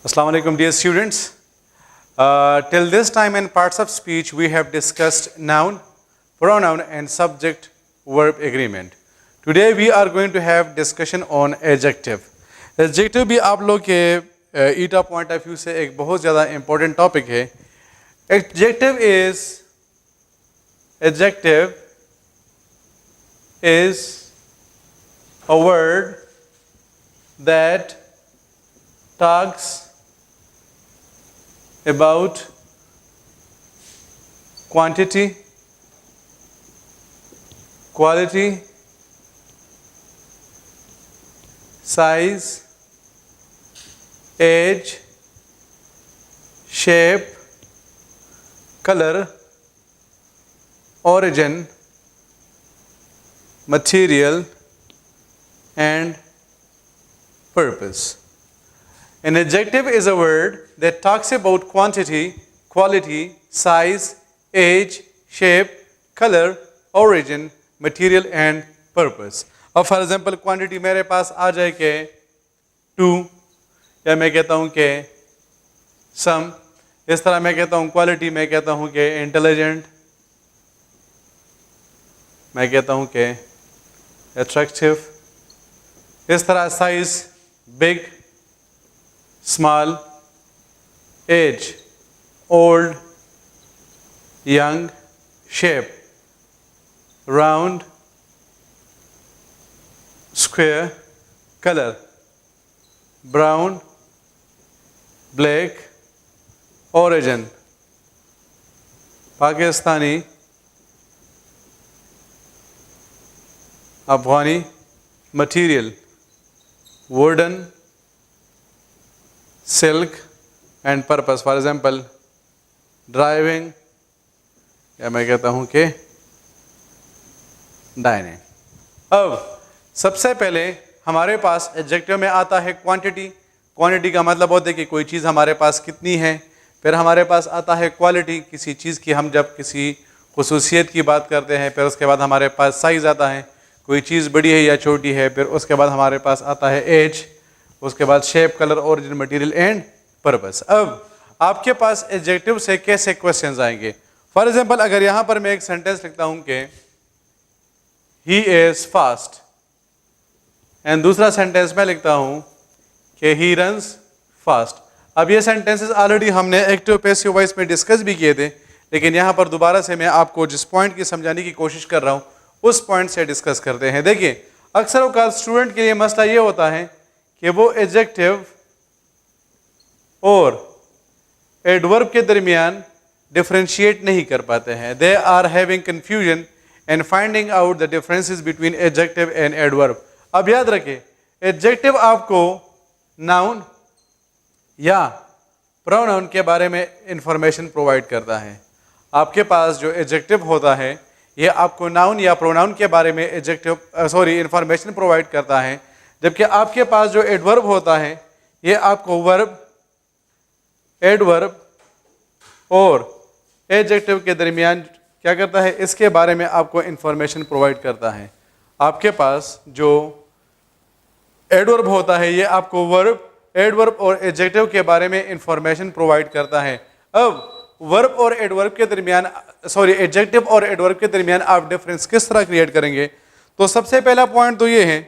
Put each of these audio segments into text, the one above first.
Assalamu alaikum dear students. Till this time in parts of speech we have discussed noun, pronoun and subject verb agreement. Today we are going to have discussion on adjective. Adjective भी आप लोग के ईटा point of view से एक बहुत ज़्यादा important topic है. Adjective is a word that talks about quantity, quality, size, age, shape, color, origin, material and purpose. An adjective is a word that talks about quantity, quality, size, age, shape, color, origin, material and purpose. अब for example quantity मेरे पास आ जाए कि 2 या मैं कहता हूँ कि सम, इस तरह मैं कहता हूँ क्वालिटी, मैं कहता हूँ कि इंटेलिजेंट, मैं कहता हूँ कि अट्रैक्टिव, इस तरह size big, small, age, old, young, shape, round, square, color, brown, black, origin, Pakistani, Afghani, material, wooden, silk and purpose. For example, driving या मैं कहता हूँ कि dining. अब सबसे पहले हमारे पास एडजेक्टिव में आता है क्वांटिटी. क्वांटिटी का मतलब होता है कि कोई चीज़ हमारे पास कितनी है. फिर हमारे पास आता है क्वालिटी, किसी चीज़ की हम जब किसी खुसूसियत की बात करते हैं. फिर उसके बाद हमारे पास साइज़ आता है, कोई चीज़ बड़ी है या छोटी है. फिर उसके बाद हमारे पास आता है एज, उसके बाद shape, colour, origin, material and purpose. अब आपके पास एडजेक्टिव से कैसे क्वेश्चंस आएंगे. फॉर एग्जांपल अगर यहाँ पर मैं एक सेंटेंस लिखता हूँ कि ही इज फास्ट एंड दूसरा सेंटेंस मैं लिखता हूँ कि ही रन्स फास्ट. अब ये सेंटेंसेस ऑलरेडी हमने एक्टिव पैसिव वॉइस में डिस्कस भी किए थे, लेकिन यहाँ पर दोबारा से मैं आपको जिस पॉइंट की समझाने की कोशिश कर रहा हूँ उस पॉइंट से डिस्कस करते हैं. देखिए अक्सर औकात स्टूडेंट के लिए मसला ये होता है कि वो एडजेक्टिव और एडवर्ब के दरमियान डिफरेंशिएट नहीं कर पाते हैं. They are having confusion and finding out the differences between adjective and adverb. अब याद रखें, एडजेक्टिव आपको नाउन या प्रोनाउन के बारे में इंफॉर्मेशन प्रोवाइड करता है. आपके पास जो एडजेक्टिव होता है ये आपको नाउन या प्रोनाउन के बारे में इंफॉर्मेशन प्रोवाइड करता है, जबकि आपके पास जो एडवर्ब होता है ये आपको वर्ब, एडवर्ब और एडजेक्टिव के दरमियान क्या करता है, इसके बारे में आपको इंफॉर्मेशन प्रोवाइड करता है. आपके पास जो एडवर्ब होता है ये आपको वर्ब, एडवर्ब और एडजेक्टिव के बारे में इंफॉर्मेशन प्रोवाइड करता है. अब वर्ब और एडवर्ब के दरमियान एडजेक्टिव और एडवर्ब के दरमियान आप डिफरेंस किस तरह क्रिएट करेंगे. तो सबसे पहला पॉइंट तो ये है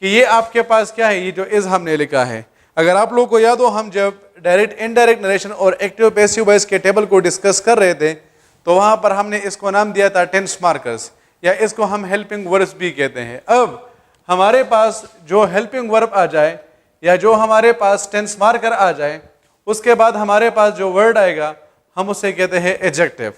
कि ये आपके पास क्या है, ये जो इज हमने लिखा है. अगर आप लोगों को याद हो, हम जब डायरेक्ट इनडायरेक्ट नरेशन और एक्टिव पैसिव वॉइस के टेबल को डिस्कस कर रहे थे तो वहाँ पर हमने इसको नाम दिया था टेंस मार्कर्स, या इसको हम हेल्पिंग वर्ब्स भी कहते हैं. अब हमारे पास जो हेल्पिंग वर्ब आ जाए या जो हमारे पास टेंस मार्कर आ जाए, उसके बाद हमारे पास जो वर्ड आएगा हम उसे कहते हैं एडजेक्टिव.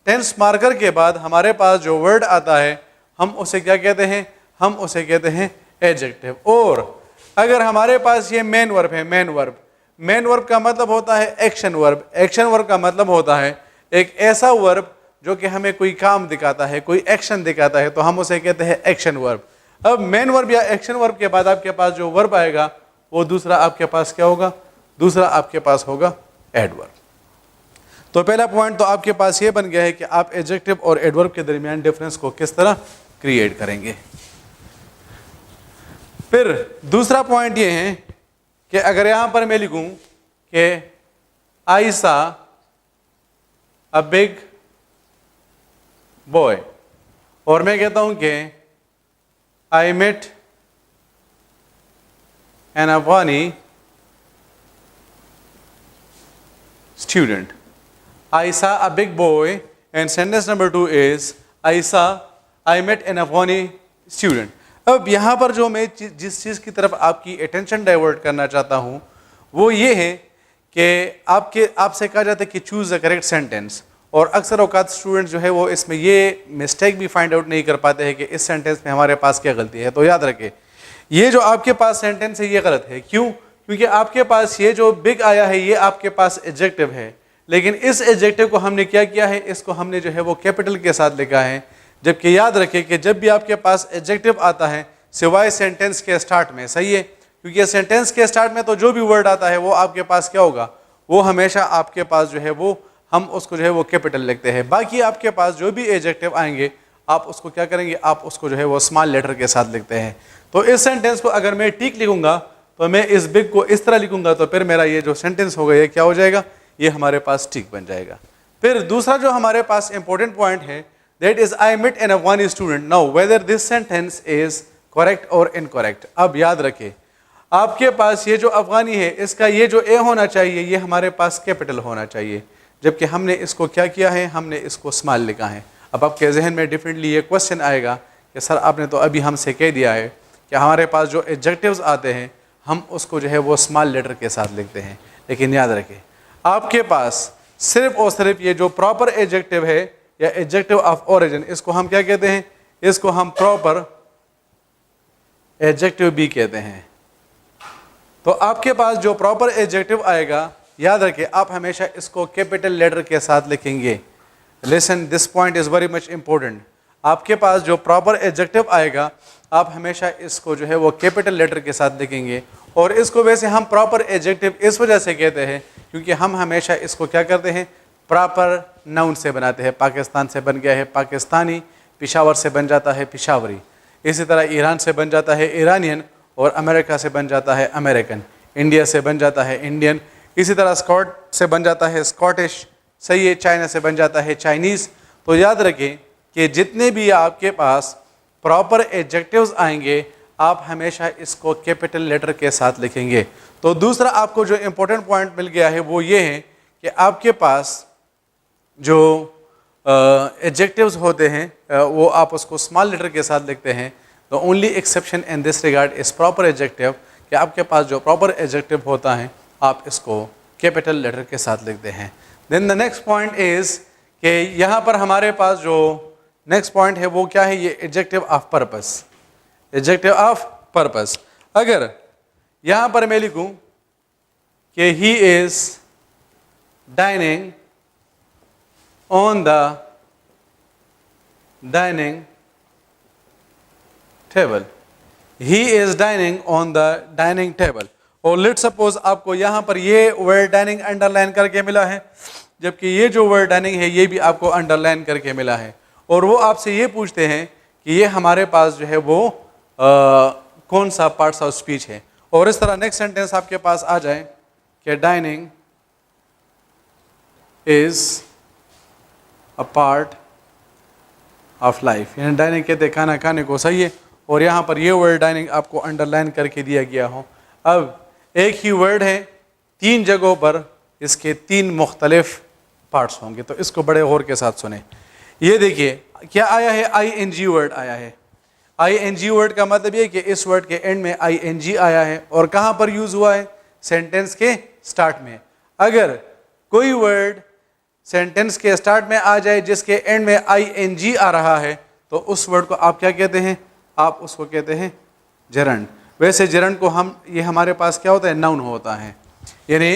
टेंस मार्कर के बाद हमारे पास जो वर्ड आता है हम उसे क्या कहते हैं, हम उसे कहते हैं एडजेक्टिव. और अगर हमारे पास ये मेन वर्ब है, मेन वर्ब का मतलब होता है एक्शन वर्ब. एक्शन वर्ब का मतलब होता है एक ऐसा वर्ब जो कि हमें कोई काम दिखाता है, कोई एक्शन दिखाता है, तो हम उसे कहते हैं एक्शन वर्ब. अब मेन वर्ब या एक्शन वर्ब के बाद आपके पास जो वर्ब आएगा वो दूसरा आपके पास क्या होगा, दूसरा आपके पास होगा एडवर्ब. तो पहला पॉइंट तो आपके पास ये बन गया है कि आप एडजेक्टिव और एडवर्ब के दरमियान डिफरेंस को किस तरह क्रिएट करेंगे. फिर दूसरा पॉइंट ये है कि अगर यहाँ पर मैं लिखूँ कि आई सा अ बिग बॉय, और मैं कहता हूं कि I met an Afghani student. I saw a big boy and sentence number 2 is I met an Afghani student. अब यहाँ पर जो मैं जिस चीज़ की तरफ आपकी अटेंशन डाइवर्ट करना चाहता हूँ वो ये है कि आपसे कहा जाता है कि चूज़ द करेक्ट सेंटेंस, और अक्सर औकात स्टूडेंट जो है वो इसमें ये मिस्टेक भी फाइंड आउट नहीं कर पाते हैं कि इस सेंटेंस में हमारे पास क्या गलती है. तो याद रखें, ये जो आपके पास सेंटेंस है ये गलत है. क्यों? क्योंकि आपके पास ये जो बिग आया है ये आपके पास एडजेक्टिव है, लेकिन इस एडजेक्टिव को हमने क्या किया है, इसको हमने जो है वो कैपिटल के साथ लिखा है. जबकि याद रखें कि जब भी आपके पास एडजेक्टिव आता है सिवाय सेंटेंस के स्टार्ट में, सही है, क्योंकि सेंटेंस के स्टार्ट में तो जो भी वर्ड आता है वो आपके पास क्या होगा, वो हमेशा आपके पास जो है वो हम उसको जो है वो कैपिटल लिखते हैं. बाकी आपके पास जो भी एडजेक्टिव आएंगे आप उसको क्या करेंगे, आप उसको जो है वो स्मॉल लेटर के साथ लिखते हैं. तो इस सेंटेंस को अगर मैं टिक लिखूंगा तो मैं इस बिग को इस तरह लिखूंगा तो फिर मेरा ये जो सेंटेंस होगा ये क्या हो जाएगा, ये हमारे पास टिक बन जाएगा. फिर दूसरा जो हमारे पास इंपॉर्टेंट पॉइंट है, that is I met an Afghani student. Now whether this sentence is correct और इनकरेक्ट. अब याद रखें, आपके पास ये जो अफगानी है इसका ये जो ए होना चाहिए ये हमारे पास कैपिटल होना चाहिए, जबकि हमने इसको क्या किया है, हमने इसको स्मॉल लिखा है. अब आपके जहन में डिफरेंटली ये क्वेश्चन आएगा कि सर आपने तो अभी हमसे कह दिया है कि हमारे पास जो एडजेक्टिव्स आते हैं हम उसको जो है वो स्मॉल लेटर के साथ लिखते हैं. लेकिन याद रखें, आपके पास सिर्फ और सिर्फ ये जो प्रॉपर एडजेक्टिव है या एडजेक्टिव ऑफ ओरिजिन, इसको हम क्या कहते हैं, इसको हम प्रॉपर एडजेक्टिव भी कहते हैं. तो आपके पास जो प्रॉपर एडजेक्टिव आएगा, याद रखें आप हमेशा इसको कैपिटल लेटर के साथ लिखेंगे. Listen, this point is very much important. आपके पास जो प्रॉपर एडजेक्टिव आएगा आप हमेशा इसको जो है वो कैपिटल लेटर के साथ लिखेंगे. और इसको वैसे हम प्रॉपर एडजेक्टिव इस वजह से कहते हैं क्योंकि हम हमेशा इसको क्या करते हैं, प्रॉपर नाउन से बनाते हैं. पाकिस्तान से बन गया है पाकिस्तानी, पिशावर से बन जाता है पिशावरी, इसी तरह ईरान से बन जाता है ईरानियन, और अमेरिका से बन जाता है अमेरिकन, इंडिया से बन जाता है इंडियन, इसी तरह स्कॉट से बन जाता है स्कॉटिश, सही है, चाइना से बन जाता है चाइनीज़. तो याद रखें कि जितने भी आपके पास प्रॉपर एडजेक्टिव्स आएंगे आप हमेशा इसको कैपिटल लेटर के साथ लिखेंगे. तो दूसरा आपको जो इम्पोर्टेंट पॉइंट मिल गया है वो ये है कि आपके पास जो एडजेक्टिव्स होते हैं वो आप उसको स्मॉल लेटर के साथ लिखते हैं. The only exception in this regard is proper adjective, कि आपके पास जो प्रॉपर एडजेक्टिव होता है आप इसको कैपिटल लेटर के साथ लिखते हैं. Then the next point is कि यहाँ पर हमारे पास जो नेक्स्ट पॉइंट है वो क्या है, ये adjective of purpose. Adjective of purpose, अगर यहाँ पर मैं लिखूँ कि he is dining on the dining table, he is dining on the dining table. और लेट सपोज आपको यहाँ पर ये वर्ड डाइनिंग अंडरलाइन करके मिला है, जबकि ये जो वर्ड डाइनिंग है ये भी आपको अंडरलाइन करके मिला है, और वो आपसे ये पूछते हैं कि ये हमारे पास जो है वो कौन सा पार्ट्स ऑफ स्पीच है. और इस तरह नेक्स्ट सेंटेंस आपके पास आ जाए कि dining is a part of life, यानी डाइनिंग कहते हैं खाना खाने को, सही है, और यहाँ पर ये वर्ड डाइनिंग आपको अंडरलाइन करके दिया गया हो. अब एक ही वर्ड है, तीन जगहों पर इसके तीन मुख्तलिफ पार्ट्स होंगे, तो इसको बड़े गौर के साथ सुने. ये देखिए क्या आया है, ING वर्ड आया है. ING वर्ड का मतलब ये कि इस वर्ड के एंड में ING आया है, और कहाँ पर यूज़ हुआ है, सेंटेंस के स्टार्ट में. अगर कोई वर्ड सेंटेंस के स्टार्ट में आ जाए जिसके एंड में ING आ रहा है तो उस वर्ड को आप क्या कहते हैं, आप उसको कहते हैं जरंड. वैसे जरंड को हम, ये हमारे पास क्या होता है, नाउन होता है. यानी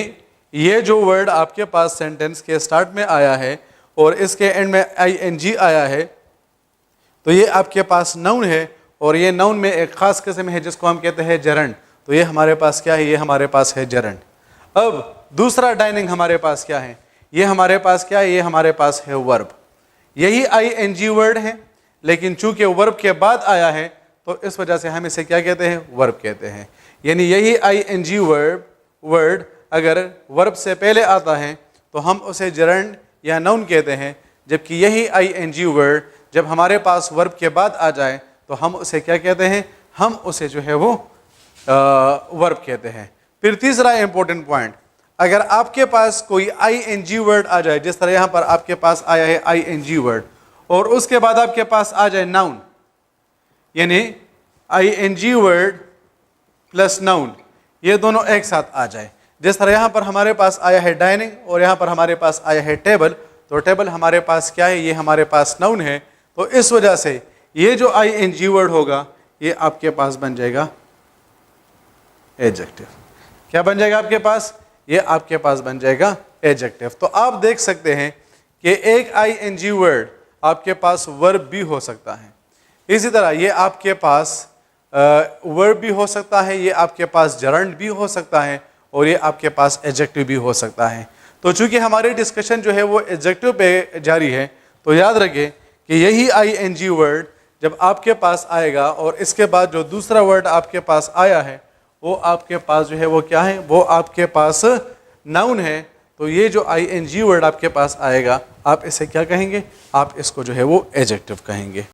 ये जो वर्ड आपके पास सेंटेंस के स्टार्ट में आया है और इसके एंड में ING आया है तो ये आपके पास नाउन है, और ये नाउन में एक ख़ास किस्म है जिसको हम कहते हैं जरंड. तो ये हमारे पास क्या है, ये हमारे पास है जरंड. अब दूसरा डाइनिंग हमारे पास क्या है, ये हमारे पास क्या है, ये हमारे पास है वर्ब. यही ING वर्ड है, लेकिन चूंकि वर्ब के बाद आया है तो इस वजह से हम इसे क्या कहते हैं, वर्ब कहते हैं. यानी यही ING वर्ड अगर वर्ब से पहले आता है तो हम उसे जरंड या नाउन कहते हैं, जबकि यही आईएनजी वर्ड जब हमारे पास वर्ब के बाद आ जाए तो हम उसे क्या कहते हैं, हम उसे जो है वो वर्ब कहते हैं। फिर तीसरा इंपॉर्टेंट पॉइंट, अगर आपके पास कोई आईएनजी वर्ड आ जाए, जिस तरह यहाँ पर आपके पास आया है आईएनजी वर्ड, और उसके बाद आपके पास आ जाए नाउन, यानी आईएनजी वर्ड प्लस नाउन, ये दोनों एक साथ आ जाए। जिस तरह यहाँ पर हमारे पास आया है डाइनिंग और यहाँ पर हमारे पास आया है टेबल, तो टेबल हमारे पास क्या है, ये हमारे पास नाउन है, तो इस वजह से ये जो आईएनजी वर्ड होगा ये आपके पास बन जाएगा एडजेक्टिव। क्या बन जाएगा आपके पास, ये आपके पास बन जाएगा एडजेक्टिव। तो आप देख सकते हैं कि एक आईएनजी वर्ड आपके पास वर्ब भी हो सकता है, इसी तरह ये आपके पास वर्ब भी हो सकता है, ये आपके पास जरंड भी हो सकता है, और ये आपके पास एडजेक्टिव भी हो सकता है। तो चूंकि हमारी डिस्कशन जो है वो एडजेक्टिव पे जारी है, तो याद रखें कि यही आईएनजी वर्ड जब आपके पास आएगा और इसके बाद जो दूसरा वर्ड आपके पास आया है वो आपके पास जो है वो क्या है, वो आपके पास नाउन है, तो ये जो आईएनजी वर्ड आपके पास आएगा आप इसे क्या कहेंगे, आप इसको जो है वो एडजेक्टिव कहेंगे।